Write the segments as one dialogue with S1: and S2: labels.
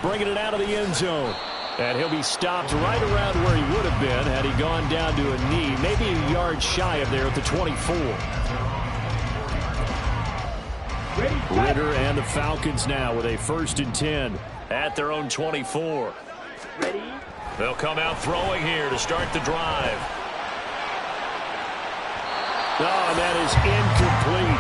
S1: bringing it out of the end zone. And he'll be stopped right around where he would have been had he gone down to a knee, maybe a yard shy of there at the 24. Ridder and the Falcons now with a 1st and 10 at their own 24.
S2: Ready?
S1: They'll come out throwing here to start the drive. Oh, and that is incomplete.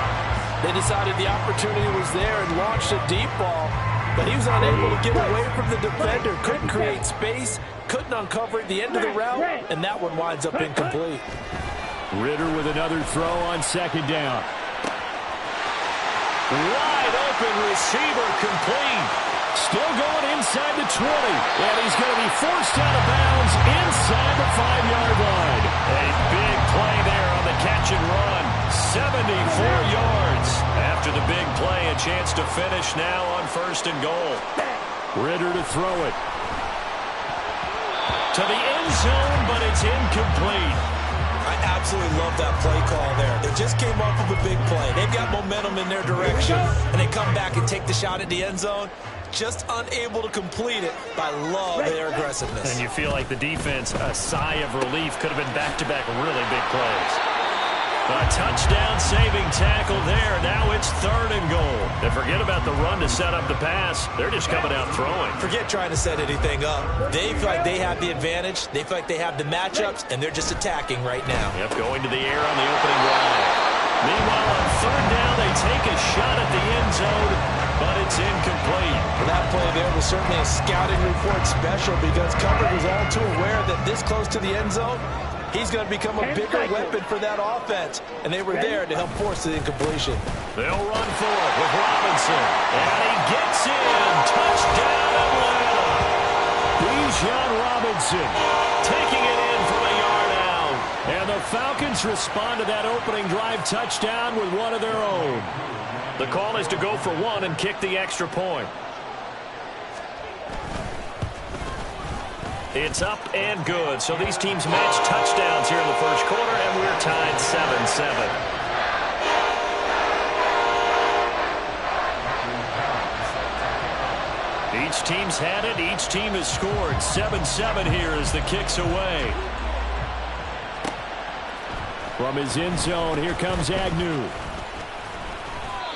S3: They decided the opportunity was there and launched a deep ball, but he was unable to get away from the defender. Couldn't create space, couldn't uncover the end of the route, and that one winds up incomplete.
S1: Ridder with another throw on 2nd down. Wide open receiver, complete. Still going inside the 20, and he's going to be forced out of bounds inside the 5-yard line. A big play there on the catch and run. 74 yards. After the big play, a chance to finish now on 1st and goal. Ridder to throw it. To the end zone, but it's incomplete.
S4: I absolutely love that play call there. They just came up with a big play. They've got momentum in their direction, and they come back and take the shot at the end zone. Just unable to complete it, but I love their aggressiveness.
S1: And you feel like the defense, a sigh of relief, could have been back-to-back really big plays. A touchdown-saving tackle there. Now it's 3rd and goal. And forget about the run to set up the pass. They're just coming out throwing.
S4: Forget trying to set anything up. They feel like they have the advantage. They feel like they have the matchups, and they're just attacking right now.
S1: Yep, going to the air on the opening drive. Meanwhile, on 3rd down, they take a shot at the end zone, but it's incomplete.
S3: Well, that play there was certainly a scouting report special because coverage was all too aware that this close to the end zone, he's going to become a bigger weapon for that offense, and they were there to help force the incompletion.
S1: They'll run for it with Robinson, and he gets in. Touchdown, Atlanta. Bijan Robinson taking it in from a yard out. And the Falcons respond to that opening drive touchdown with one of their own. The call is to go for 1 and kick the extra point. It's up and good. So these teams match touchdowns here in the 1st quarter, and we're tied 7-7. Each team's had it. Each team has scored. 7-7 here as the kick's away. From his end zone, here comes Agnew.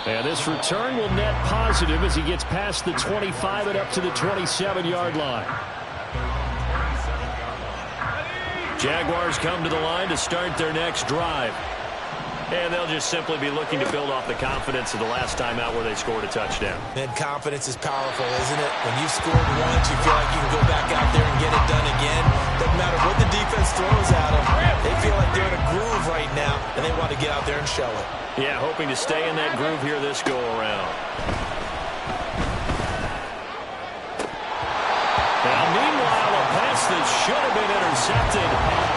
S1: And this return will net positive as he gets past the 25 and up to the 27-yard line. Jaguars come to the line to start their next drive. And they'll just simply be looking to build off the confidence of the last time out where they scored a touchdown.
S4: And confidence is powerful, isn't it? When you've scored once, you feel like you can go back out there and get it done again. Doesn't matter what the defense throws at them. They feel like they're in a groove right now, and they want to get out there and show it.
S1: Yeah, hoping to stay in that groove here this go-around. Now, meanwhile, a pass that should have been intercepted,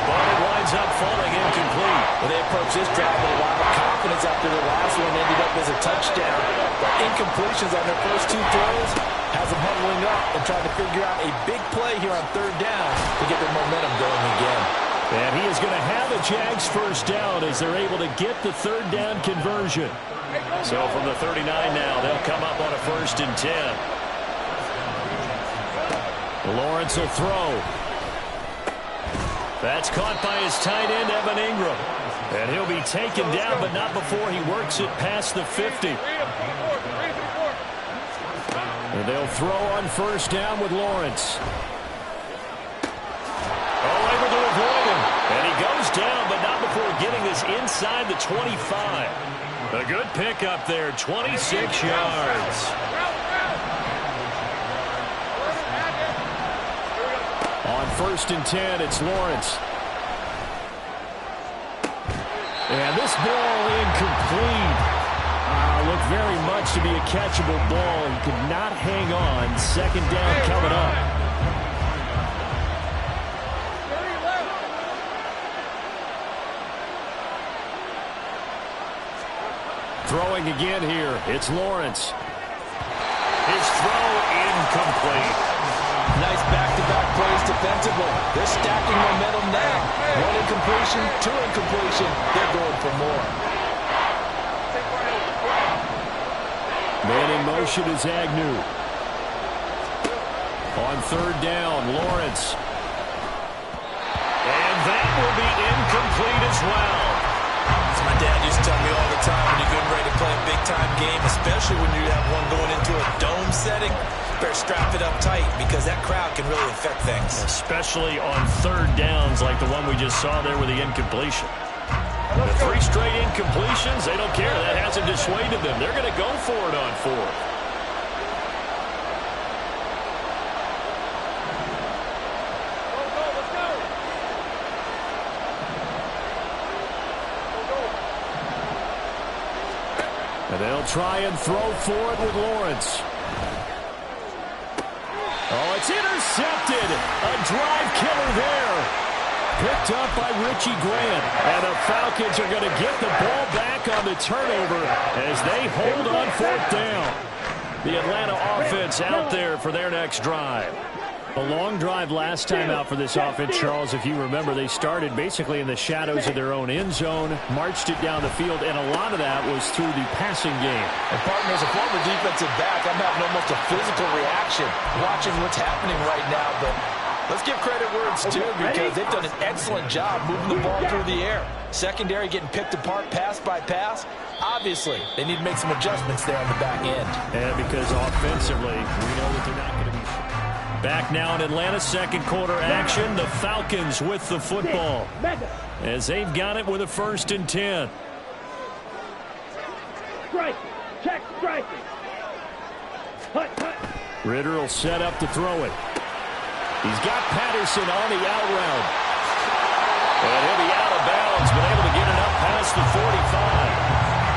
S1: but it winds up falling incomplete.
S3: Well, they approached this drive with a lot of confidence after the last one ended up as a touchdown. But incompletions on their first 2 throws has them huddling up and trying to figure out a big play here on 3rd down to get their momentum going again.
S1: And he is going to have the Jags first down as they're able to get the 3rd down conversion. So from the 39 now, they'll come up on a 1st and 10. Lawrence will throw. That's caught by his tight end, Evan Ingram. And he'll be taken down, but not before he works it past the 50. And they'll throw on 1st down with Lawrence. Oh, able to avoid him. And he goes down, but not before getting this inside the 25. A good pickup there, 26 yards. On 1st and 10, it's Lawrence. And this ball incomplete. Looked very much to be a catchable ball. He could not hang on. 2nd down coming up. Throwing again here. It's Lawrence. His throw incomplete.
S3: Nice back-to-back plays defensively. They're stacking momentum now. 1 incompletion, 2 incompletion. They're going for more.
S1: Man in motion is Agnew. On third down, Lawrence. And that will be incomplete as well.
S4: As my dad used to tell me all the time, when you're getting ready to play a big-time game, especially when you have one going into a dome setting, better strap it up tight because that crowd can really affect things.
S1: Especially on third downs like the one we just saw there with the incompletion. The 3 straight incompletions, they don't care. That hasn't dissuaded them. They're going to go for it on 4th. And they'll try and throw for it with Lawrence. Oh, it's intercepted. A drive killer there. Picked up by Richie Grant. And the Falcons are going to get the ball back on the turnover as they hold on 4th down. The Atlanta offense out there for their next drive. A long drive last time out for this offense, Charles. If you remember, they started basically in the shadows of their own end zone, marched it down the field, and a lot of that was through the passing game.
S3: And partner, as a former defensive back, I'm having almost a physical reaction watching what's happening right now. But let's give credit where it's due because they've done an excellent job moving the ball through the air. Secondary getting picked apart pass by pass. Obviously, they need to make some adjustments there on the back end.
S1: And because offensively, we know that they're not going to be... Back now in Atlanta's second quarter action, the Falcons with the football as they've got it with a 1st and 10.
S2: Strike. Check strike.
S1: Ritter will set up to throw it. He's got Patterson on the out route. And he'll be out of bounds, but able to get it up past the 45.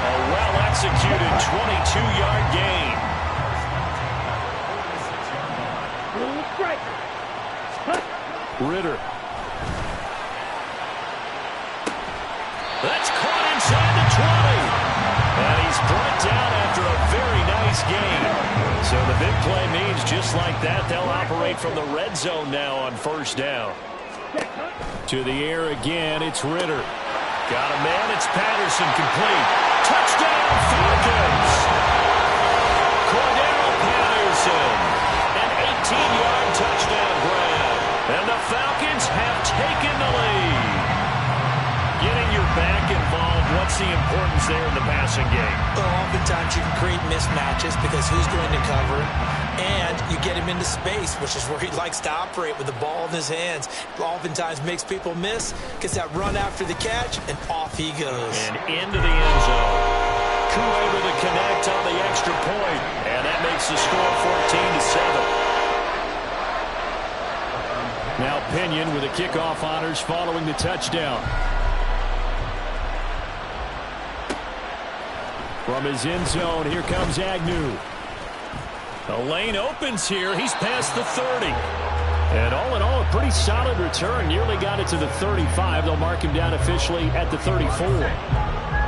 S1: A well-executed 22-yard gain. Ritter. That's caught inside the 20. And he's brought down after a very nice gain. So the big play means just like that, they'll operate from the red zone now on 1st down. To the air again, it's Ritter. Got a man, it's Patterson, complete. Touchdown, Falcons! Cordell Patterson. An 18-yard touchdown grab. And the Falcons have taken the lead. Getting your back involved, what's the importance there in the passing game?
S4: Well, oftentimes you can create mismatches because who's going to cover it? And you get him into space, which is where he likes to operate with the ball in his hands. Oftentimes makes people miss, gets that run after the catch, and off he goes.
S1: And into the end zone. Koo able to connect on the extra point, and that makes the score 14-7. Now Pinion with the kickoff honors following the touchdown. From his end zone, here comes Agnew. The lane opens here. He's past the 30. And all in all, a pretty solid return. Nearly got it to the 35. They'll mark him down officially at the 34.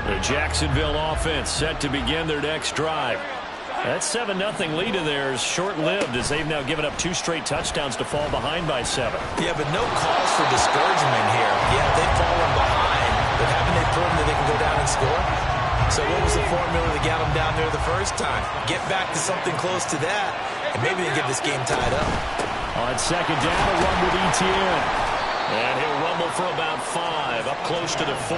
S1: The Jacksonville offense set to begin their next drive. That 7-0 lead of theirs short-lived as they've now given up 2 straight touchdowns to fall behind by 7.
S4: Yeah, but no cause for discouragement here. Yeah, they've fallen behind, but haven't they proven that they can go down and score? So what was the formula that got them down there the first time? Get back to something close to that, and maybe they get this game tied up.
S1: On 2nd down, a run with Etienne. And he'll rumble for about 5, up close to the 40.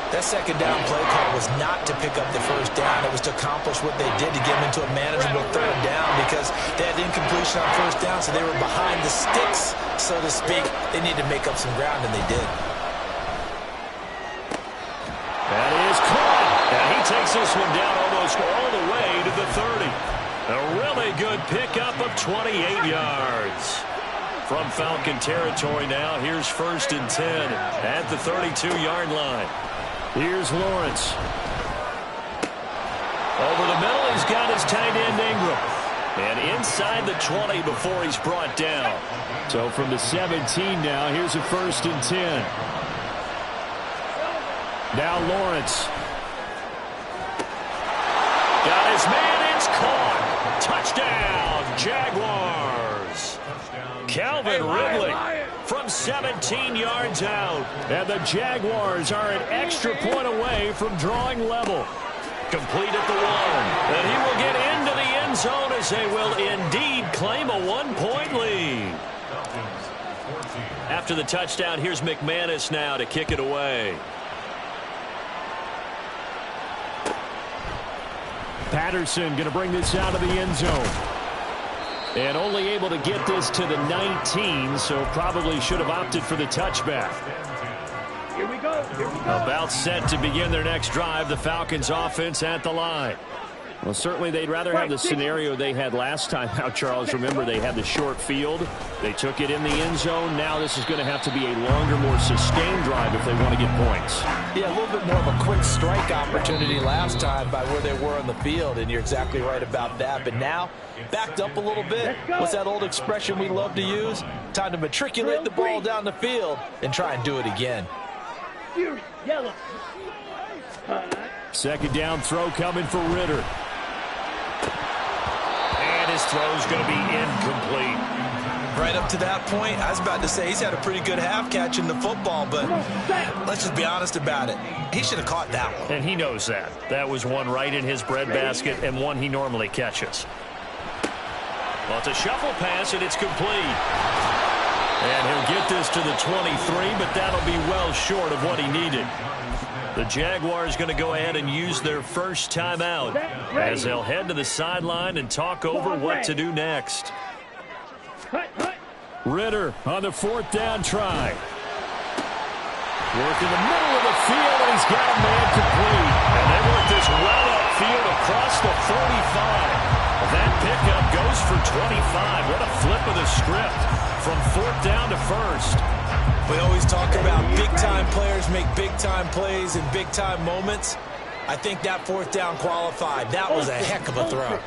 S4: That 2nd down play call was not to pick up the 1st down. It was to accomplish what they did to get them into a manageable 3rd down because they had incompletion on 1st down, so they were behind the sticks, so to speak. They needed to make up some ground, and they did.
S1: That is caught. And he takes this one down almost all the way to the 30. A really good pickup of 28 yards. From Falcon territory now, here's 1st and 10 at the 32-yard line. Here's Lawrence. Over the middle, he's got his tight end Ingram. And inside the 20 before he's brought down. So from the 17 now, here's a 1st and 10. Now Lawrence. Got his man, it's caught. Touchdown, Jaguars. Calvin Ridley from 17 yards out. And the Jaguars are an extra point away from drawing level. Complete at the 1. And he will get into the end end zone as they will indeed claim a 1-point lead. After the touchdown, here's McManus now to kick it away.
S2: Patterson going to bring this out of the end zone. And only able to get this to the 19, so probably should have opted for the touchback.
S5: Here we go. Here we go.
S1: About set to begin their next drive, the Falcons offense at the line.
S2: Well, certainly they'd rather have the scenario they had last time out, Charles. Remember, they had the short field. They took it in the end zone. Now this is going to have to be a longer, more sustained drive if they want to get points.
S3: Yeah, a little bit more of a quick strike opportunity last time by where they were on the field, and you're exactly right about that. But now, backed up a little bit. What's that old expression we love to use? Time to matriculate the ball down the field and try and do it again.
S5: Yellow.
S2: Second down throw coming for Ritter.
S1: And his throw's going to be incomplete.
S4: Right up to that point, I was about to say he's had a pretty good half catching the football, but let's just be honest about it. He should have caught that one.
S1: And he knows that. That was one right in his breadbasket and one he normally catches. Well, it's a shuffle pass, and it's complete. And he'll get this to the 23, but that'll be well short of what he needed. The Jaguars going to go ahead and use their first timeout as they'll head to the sideline and talk over what to do next.
S2: Ritter on the fourth down try. Work in the middle of the field, and he's got a man complete.
S1: And they work this well upfield across the 45. That pickup goes for 25. What a flip of the script from fourth down to first.
S4: We always talk about big-time players make big-time plays in big-time moments. I think that fourth down qualified. That was a heck of a throw.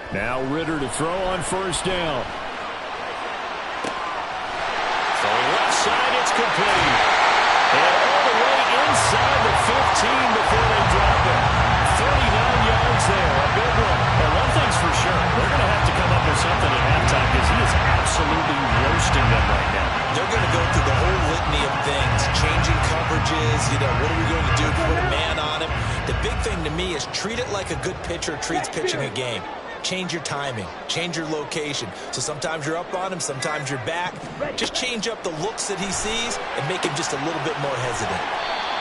S2: Now Ritter to throw on first down.
S1: So left side, it's complete. And all the way inside the 15 before they drop it. 39 yards there, a big one. And one thing's for sure, they're going to have to come up with something at halftime because he is absolutely roasting them right now.
S4: They're going to go through the whole litany of things, changing coverages, what are we going to do to put a man on him? The big thing to me is treat it like a good pitcher treats pitching a game. Change your timing, change your location. So sometimes you're up on him, sometimes you're back. Just change up the looks that he sees and make him just a little bit more hesitant.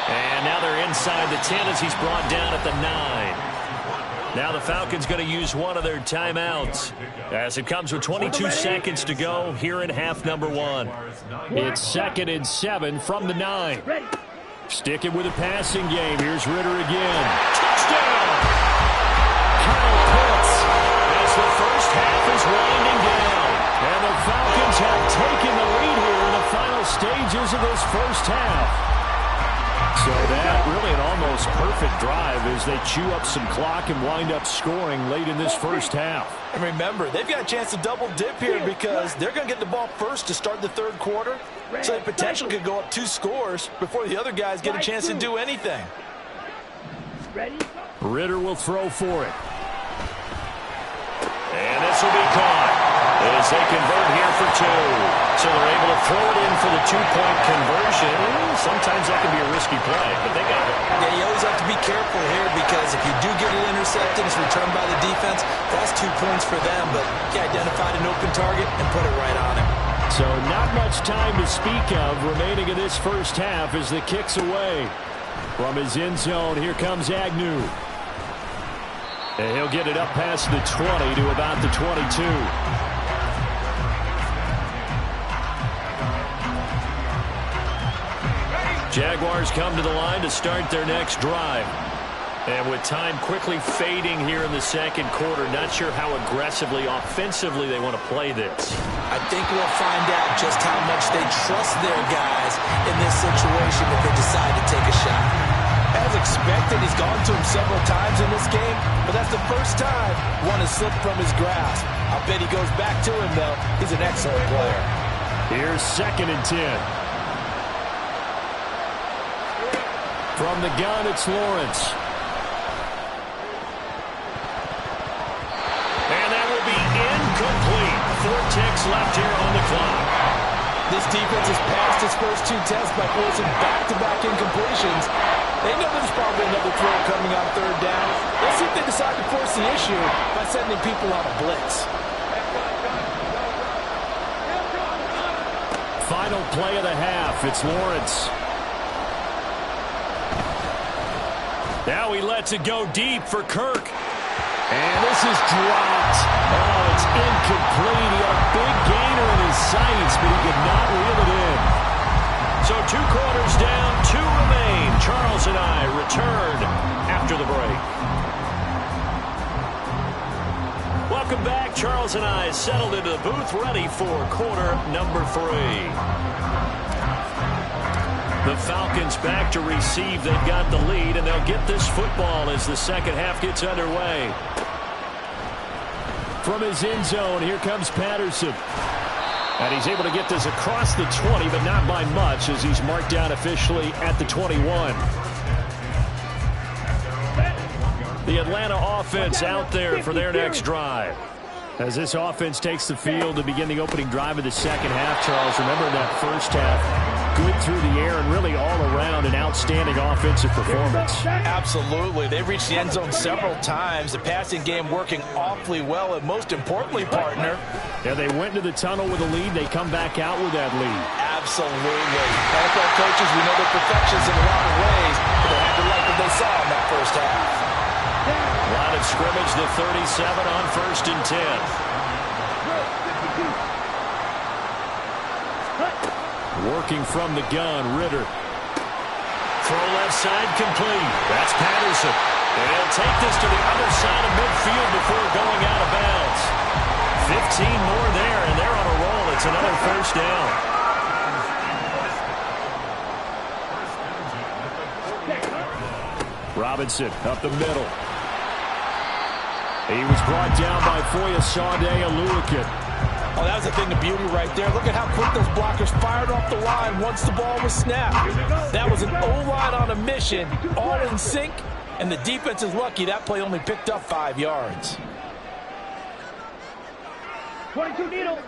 S1: And now they're inside the 10 as he's brought down at the 9. Now the Falcons going to use one of their timeouts as it comes with 22 seconds to go here in half number 1.
S2: It's 2nd and 7 from the 9. Sticking with a passing game. Here's Ritter again.
S1: Touchdown! Kyle Pitts as the first half is winding down.
S2: And the Falcons have taken the lead here in the final stages of this first half. So that really an almost perfect drive as they chew up some clock and wind up scoring late in this first half.
S3: And remember, they've got a chance to double dip here because they're going to get the ball first to start the third quarter. So they potentially could go up 2 scores before the other guys get a chance to do anything.
S2: Ritter will throw for it.
S1: And this will be caught as they convert here for 2. So they're able to throw it in for the 2-point conversion. Sometimes that can be a risky play, but they got it.
S3: Yeah, you always have to be careful here because if you do get it intercepted, it's returned by the defense, that's 2 points for them. But he identified an open target and put it right on him.
S2: So not much time to speak of remaining in this first half as the kick's away. From his end zone, here comes Agnew. And he'll get it up past the 20 to about the 22.
S1: Jaguars come to the line to start their next drive. And with time quickly fading here in the second quarter, not sure how aggressively, offensively they want to play this.
S3: I think we'll find out just how much they trust their guys in this situation if they decide to take a shot. As expected, he's gone to him several times in this game, but that's the first time one has slipped from his grasp. I'll bet he goes back to him, though. He's an excellent player.
S2: Here's 2nd and 10. From the gun, it's Lawrence.
S1: And that will be incomplete. 4 ticks left here on the clock.
S3: This defense has passed its first 2 tests by forcing back-to-back incompletions. They know there's probably another throw coming on third down. Let's see if they decide to force the issue by sending people on a blitz.
S2: Final play of the half. It's Lawrence. Now he lets it go deep for Kirk. And this is dropped. Oh, it's incomplete. He had a big gainer in his sights, but he could not reel it in. So 2 quarters down, 2 remain. Charles and I return after the break. Welcome back. Charles and I settled into the booth, ready for quarter number 3. The Falcons back to receive. They've got the lead, and they'll get this football as the second half gets underway. From his end zone, here comes Patterson. And he's able to get this across the 20, but not by much, as he's marked down officially at the 21. The Atlanta offense out there for their next drive. As this offense takes the field to begin the opening drive of the second half, Charles, remember that first half, good through the air and really all around an outstanding offensive performance.
S3: Absolutely. They've reached the end zone several times. The passing game working awfully well, and most importantly, partner.
S2: Yeah, they went into the tunnel with a lead. They come back out with that lead.
S3: Absolutely. NFL coaches, we know they're perfectionists in a lot of ways, but they had to like what they saw in that first half.
S2: Line of scrimmage, the 37 on 1st and 10. Working from the gun, Ritter. Throw left side complete. That's Patterson. And he'll take this to the other side of midfield before going out of bounds. 15 more there, and they're on a roll. It's another first down. Robinson up the middle. He was brought down by Foyesade Oluokun.
S3: Oh, that was the thing of beauty right there. Look at how quick those blockers fired off the line once the ball was snapped. That was an O-line on a mission, all in sync, and the defense is lucky that play only picked up 5 yards.
S5: 22 needle.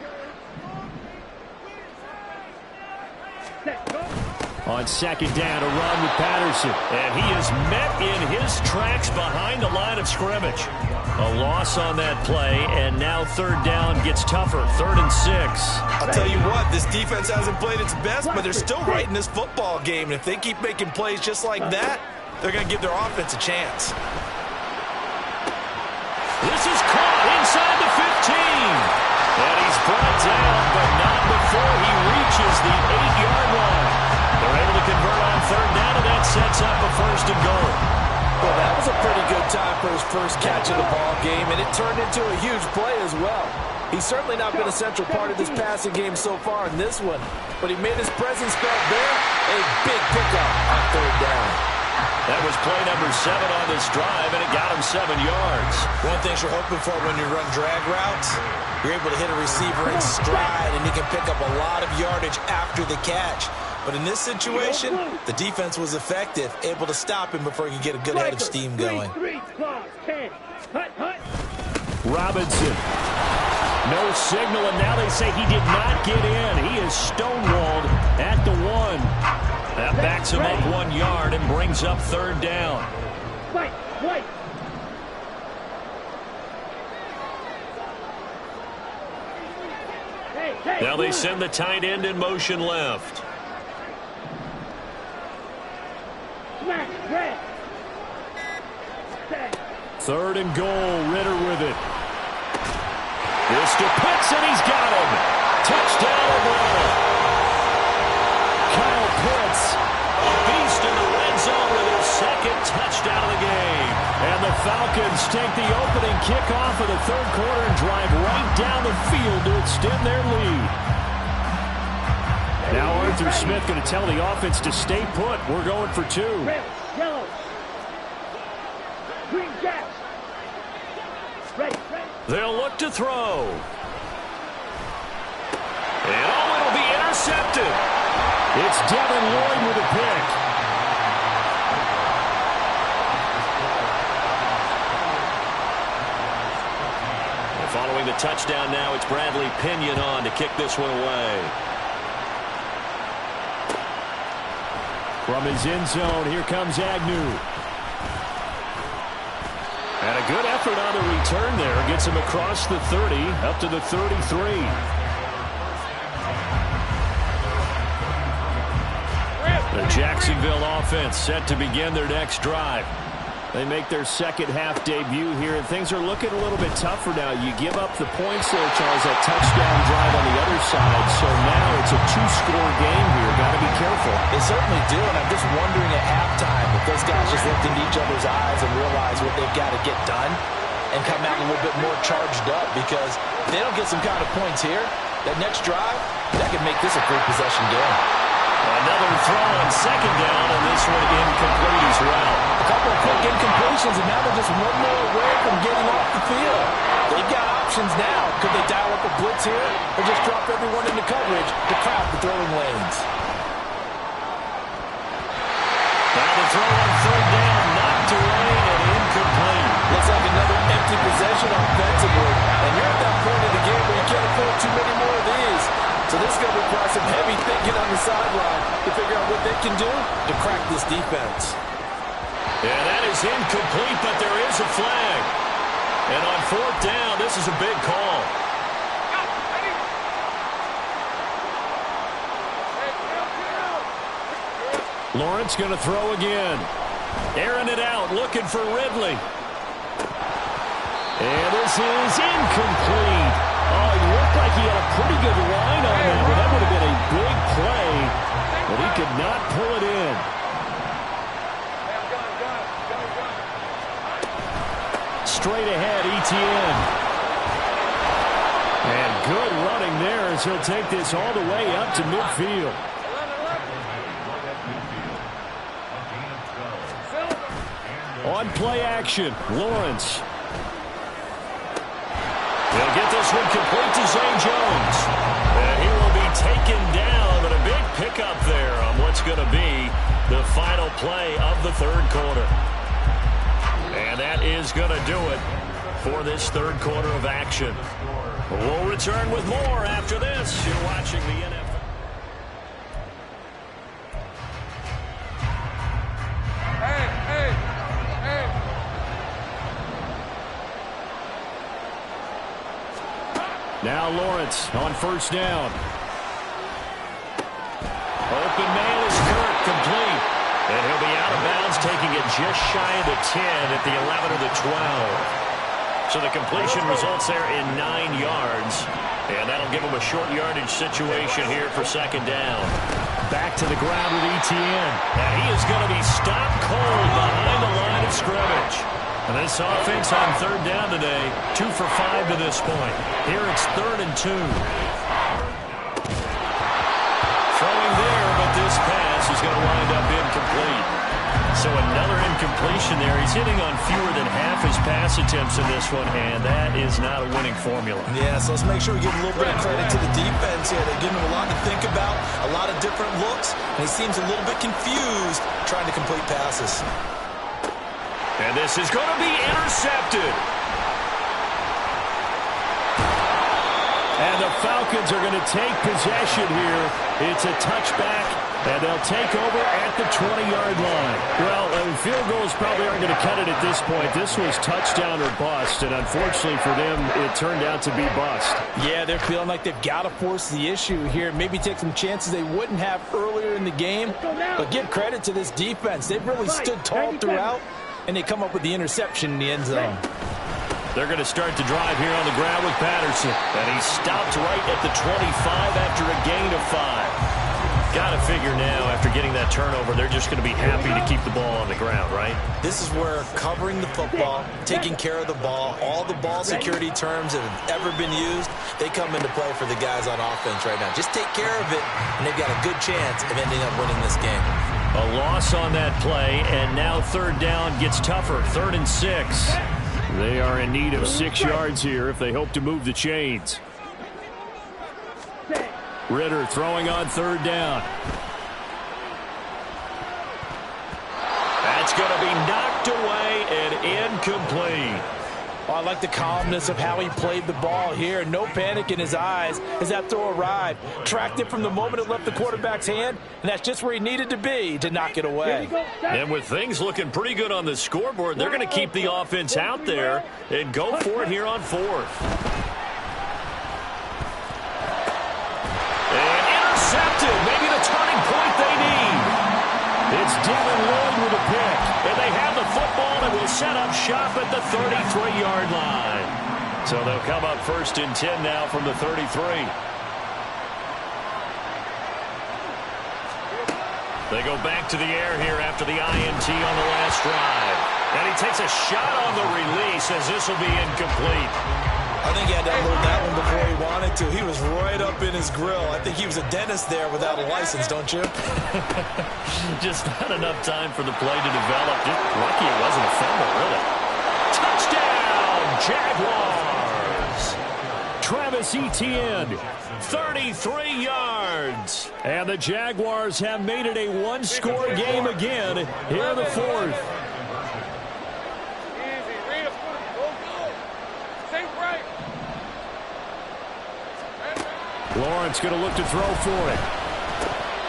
S5: Set, go.
S2: On second down, a run with Patterson. And he is met in his tracks behind the line of scrimmage. A loss on that play, and now third down gets tougher. 3rd and 6.
S4: I'll tell you what, this defense hasn't played its best, but they're still right in this football game. And if they keep making plays just like that, they're going to give their offense a chance.
S2: This is caught inside the 15. And he's brought down, but not before he reaches the 8-yard line. They're able to convert on third down, and that sets up a 1st and goal.
S3: Well, that was a pretty good time for his first catch of the ball game, and it turned into a huge play as well. He's certainly not been a central part of this passing game so far in this one, but he made his presence felt there. A big pickup on third down.
S2: That was play number 7 on this drive, and it got him 7 yards.
S4: One thing you're hoping for when you run drag routes, you're able to hit a receiver in stride, and he can pick up a lot of yardage after the catch. But in this situation, the defense was effective, able to stop him before he could get a good head of steam going.
S5: 3, 10. Hut.
S2: Robinson. No signal, and now they say he did not get in. He is stonewalled at the 1. That backs him up 1 yard and brings up third down.
S5: Wait. Hey,
S2: Now they send the tight end in motion left.
S5: smash, red. Set.
S2: 3rd and goal, Ritter with it. This to Pitts, and he's got him. Touchdown, Atlanta. Kyle Pitts, a beast in the red zone with his 2nd touchdown of the game. And the Falcons take the opening kickoff of the 3rd quarter and drive right down the field to extend their lead. Now Arthur Smith going to tell the offense to stay put. We're going for 2.
S5: Red, yellow. Green jacks. Ready.
S2: They'll look to throw. And it'll be intercepted. It's Devin Lloyd with a pick. And following the touchdown now, it's Bradley Pinion on to kick this one away. From his end zone, here comes Agnew. And a good effort on the return there. Gets him across the 30, up to the 33. The Jacksonville offense set to begin their next drive. They make their second half debut here, and things are looking a little bit tougher now. You give up the points there, Charles, that touchdown drive on the other side. So now it's a two-score game here. Got to be careful.
S3: They certainly do, and I'm just wondering at halftime if those guys just looked into each other's eyes and realize what they've got to get done and come out a little bit more charged up, because if they don't get some kind of points here, that next drive, that could make this a three-possession game.
S2: Another throw on second down, and this one incomplete as well.
S3: A couple of quick incompletions, and now they're just one more away from getting off the field. They've got options now. Could they dial up a blitz here, or just drop everyone into coverage to crowd the throwing lanes?
S2: Now the throw on third down, knocked away and incomplete.
S3: Looks like another empty possession offensively, and you're at that point of the game where you can't afford too many more of these. So this is going to require some heavy thinking on the sideline to figure out what they can do to crack this defense.
S2: Yeah, that is incomplete, but there is a flag. And on fourth down, this is a big call. Lawrence going to throw again. Airing it out, looking for Ridley. And this is incomplete. Oh, he looked like he had a pretty good line on that, but that would have been a big play, but he could not pull it in. Straight ahead, Etienne. And good running there as he'll take this all the way up to midfield. On play action, Lawrence. He'll get this one complete to Zay Jones. And he will be taken down, but a big pickup there on what's going to be the final play of the third quarter. And that is going to do it for this third quarter of action. We'll return with more after this. You're watching the NFL. Now Lawrence on first down. Open man is Kirk, complete. And he'll be out of bounds, taking it just shy of the 10 at the 11 or the 12. So the completion results there in 9 yards. And that'll give him a short yardage situation here for second down. Back to the ground with Etienne. And he is going to be stopped cold behind the line of scrimmage. And this offense on third down today, 2 for 5 to this point. Here it's 3rd and 2. Throwing there, but this pass is going to wind up incomplete. So another incompletion there. He's hitting on fewer than half his pass attempts in this one, and that is not a winning formula.
S3: Yeah, so let's make sure we give a little bit of credit to the defense here. They're giving him a lot to think about, a lot of different looks, and he seems a little bit confused trying to complete passes.
S2: And this is going to be intercepted. And the Falcons are going to take possession here. It's a touchback, and they'll take over at the 20-yard line. Well, field goals probably aren't going to cut it at this point. This was touchdown or bust, and unfortunately for them, it turned out to be bust.
S3: Yeah, they're feeling like they've got to force the issue here. Maybe take some chances they wouldn't have earlier in the game. But give credit to this defense. They've really stood tall throughout, and they come up with the interception in the end zone.
S2: They're going to start the drive here on the ground with Patterson. And he's stopped right at the 25 after a gain of 5. Got to figure now, after getting that turnover, they're just going to be happy to keep the ball on the ground, right?
S3: This is where covering the football, taking care of the ball, all the ball security terms that have ever been used, they come into play for the guys on offense right now. Just take care of it, and they've got a good chance of ending up winning this game.
S2: A loss on that play, and now third down gets tougher. 3rd and 6. They are in need of 6 yards here if they hope to move the chains. Ritter throwing on third down. That's going to be knocked away and incomplete.
S3: Oh, I like the calmness of how he played the ball here. No panic in his eyes as that throw arrived. Tracked it from the moment it left the quarterback's hand, and that's just where he needed to be to knock it away.
S2: And with things looking pretty good on the scoreboard, they're going to keep the offense out there and go for it here on fourth. And intercepted. Maybe the turning point they need. It's Devin Lloyd with a pick. And they have the football and will set up shop at the 33-yard line. So they'll come up 1st and 10 now from the 33. They go back to the air here after the INT on the last drive. And he takes a shot on the release as this will be incomplete.
S4: I think he had to unload that one before he wanted to. He was right up in his grill. I think he was a dentist there without a license, don't you?
S2: Just not enough time for the play to develop. Just lucky it wasn't a fumble, really. Touchdown, Jaguars! Travis Etienne, 33 yards. And the Jaguars have made it a one-score game again here in the fourth. Lawrence going to look to throw for it.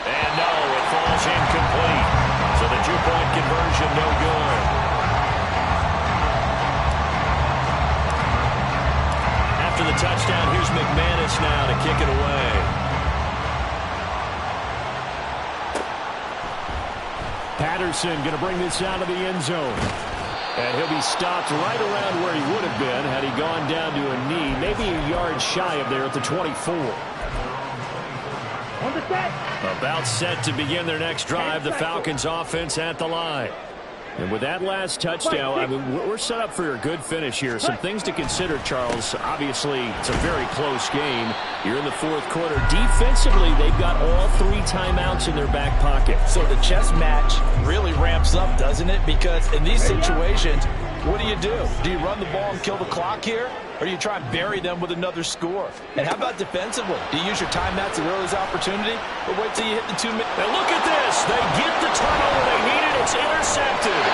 S2: And no, it falls incomplete. So the 2-point conversion no good. After the touchdown, here's McManus now to kick it away. Patterson going to bring this out of the end zone. And he'll be stopped right around where he would have been had he gone down to a knee, maybe a yard shy of there at the 24. About set to begin their next drive, the Falcons offense at the line. And with that last touchdown, I mean, we're set up for a good finish here. Some things to consider, Charles. Obviously, it's a very close game. You're in the fourth quarter. Defensively, they've got all 3 timeouts in their back pocket.
S3: So the chess match really ramps up, doesn't it? Because in these situations, what do? Do you run the ball and kill the clock here? Or do you try and bury them with another score? And how about defensively? Do you use your timeouts to realize opportunity? Or wait till you hit the 2 minutes?
S2: And look at this. They get the turnover they needed. It's intercepted.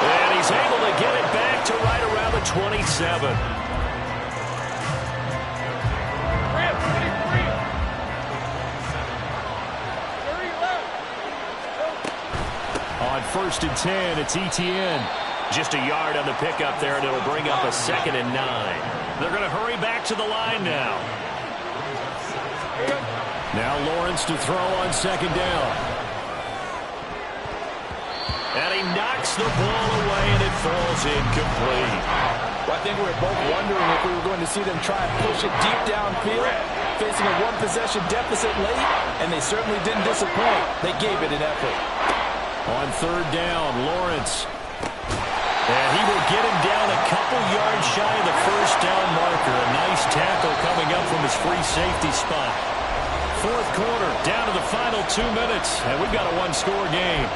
S2: And he's able to get it back to right around the 27. On 1st and 10, it's Etienne. Just a yard on the pickup there, and it'll bring up a 2nd and 9. They're going to hurry back to the line now. Now Lawrence to throw on 2nd down. And he knocks the ball away, and it falls incomplete.
S3: Well, I think we were both wondering if we were going to see them try and push it deep downfield, facing a 1-possession deficit late, and they certainly didn't disappoint. They gave it an effort.
S2: On 3rd down, Lawrence. And he will get him down a couple yards shy of the 1st down marker. A nice tackle coming up from his free safety spot. Fourth quarter, down to the final 2 minutes, and we've got a 1-score game.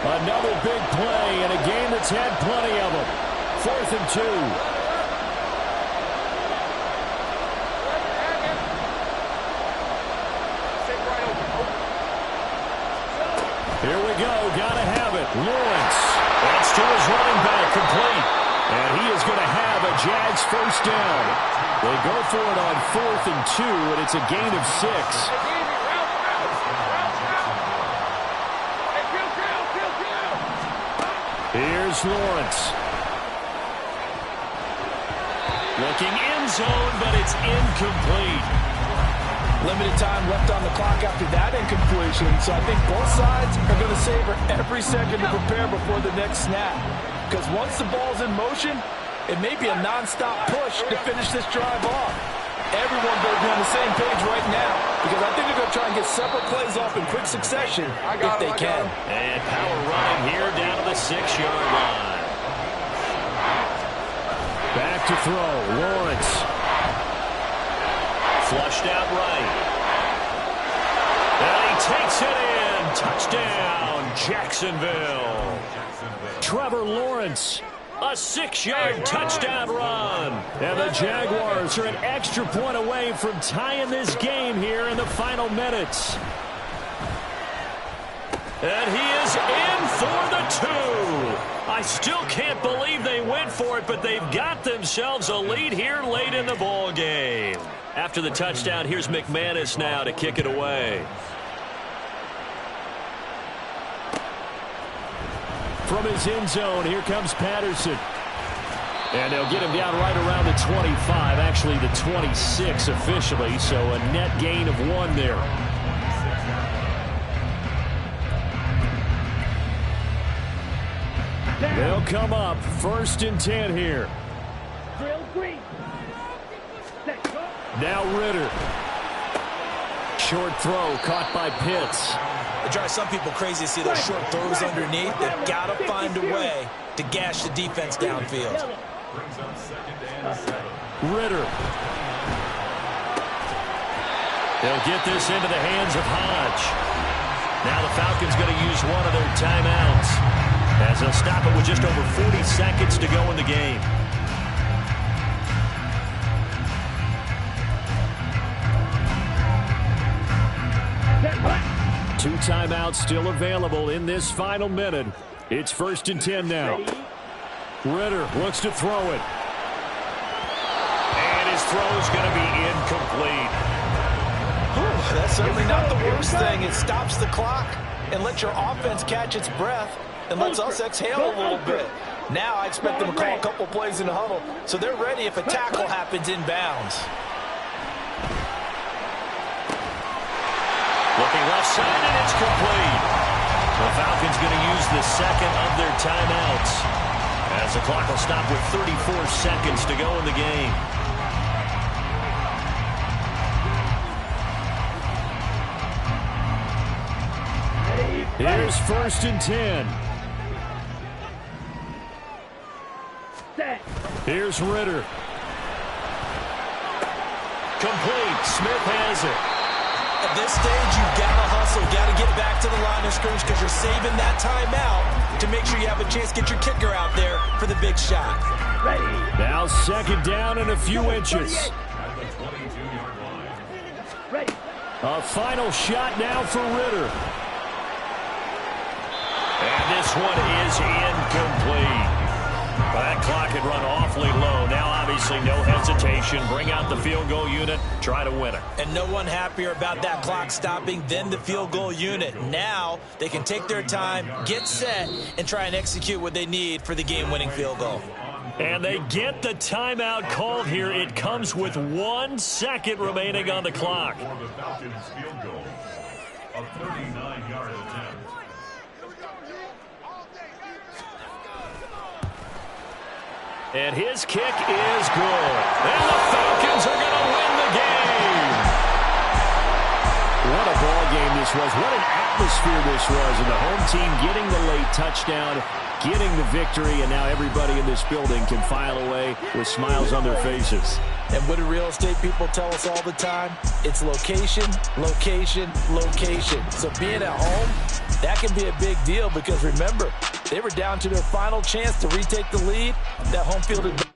S2: Another big play in a game that's had plenty of them. 4th and 2. Here we go, gotta have it. Lawrence, that's to his running back, complete. And he is going to have a Jags 1st down. They go for it on 4th and 2, and it's a gain of 6. Here's Lawrence. Looking end zone, but it's incomplete.
S3: Limited time left on the clock after that incompletion, so I think both sides are going to savor every second to prepare before the next snap. Because once the ball's in motion, it may be a nonstop push to finish this drive off. Everyone better be on the same page right now, because I think they're going to try and get several plays off in quick succession if they can.
S2: And power running here down to the 6-yard line. Back to throw, Lawrence. Flushed out right. And he takes it in. Touchdown, Jacksonville. Trevor Lawrence, a 6-yard touchdown run. And the Jaguars are an extra point away from tying this game here in the final minutes. And he is in for the 2. I I still can't believe they went for it, but they've got themselves a lead here late in the ball game. After the touchdown, here's McManus now to kick it away. From his end zone, here comes Patterson. And they'll get him down right around the 25, actually the 26 officially, so a net gain of 1 there. They'll come up 1st and 10 here. Now Ritter. Short throw caught by Pitts.
S4: It drives some people crazy to see those short throws underneath. They've got to find a way to gash the defense downfield.
S2: Ritter. They'll get this into the hands of Hodge. Now the Falcons going to use one of their timeouts, as they'll stop it with just over 40 seconds to go in the game. Two timeouts still available in this final minute. It's 1st and 10 now. Ritter looks to throw it. And his throw is going to be incomplete.
S4: Whew, that's certainly not the worst thing. It stops the clock and lets your offense catch its breath and lets us exhale a little bit. Now I expect them to call a couple plays in the huddle, so they're ready if a tackle happens inbounds.
S2: Looking left side, and it's complete. The Falcons going to use the second of their timeouts, as the clock will stop with 34 seconds to go in the game. Here's 1st and 10. Here's Ritter. Complete. Smith has it.
S4: At this stage, you've got to hustle, got to get back to the line of scrimmage because you're saving that timeout to make sure you have a chance to get your kicker out there for the big shot.
S2: Now 2nd down and a few inches. A final shot now for Ritter. And this one is incomplete. That clock had run awfully low. Now, obviously, no hesitation. Bring out the field goal unit. Try to win it.
S4: And no one happier about that clock stopping than the field goal unit. Now, they can take their time, get set, and try and execute what they need for the game-winning field goal.
S2: And they get the timeout called here. It comes with 1 second remaining on the clock.
S1: For the Falcons field goal, a 39-yard attempt.
S2: And his kick is good. And the Falcons are going to win the game. What a ball game this was. What an atmosphere this was. And the home team getting the late touchdown, getting the victory, and now everybody in this building can file away with smiles on their faces.
S4: And what do real estate people tell us all the time? It's location, location, location. So being at home, that can be a big deal because remember, they were down to their final chance to retake the lead. That home field advantage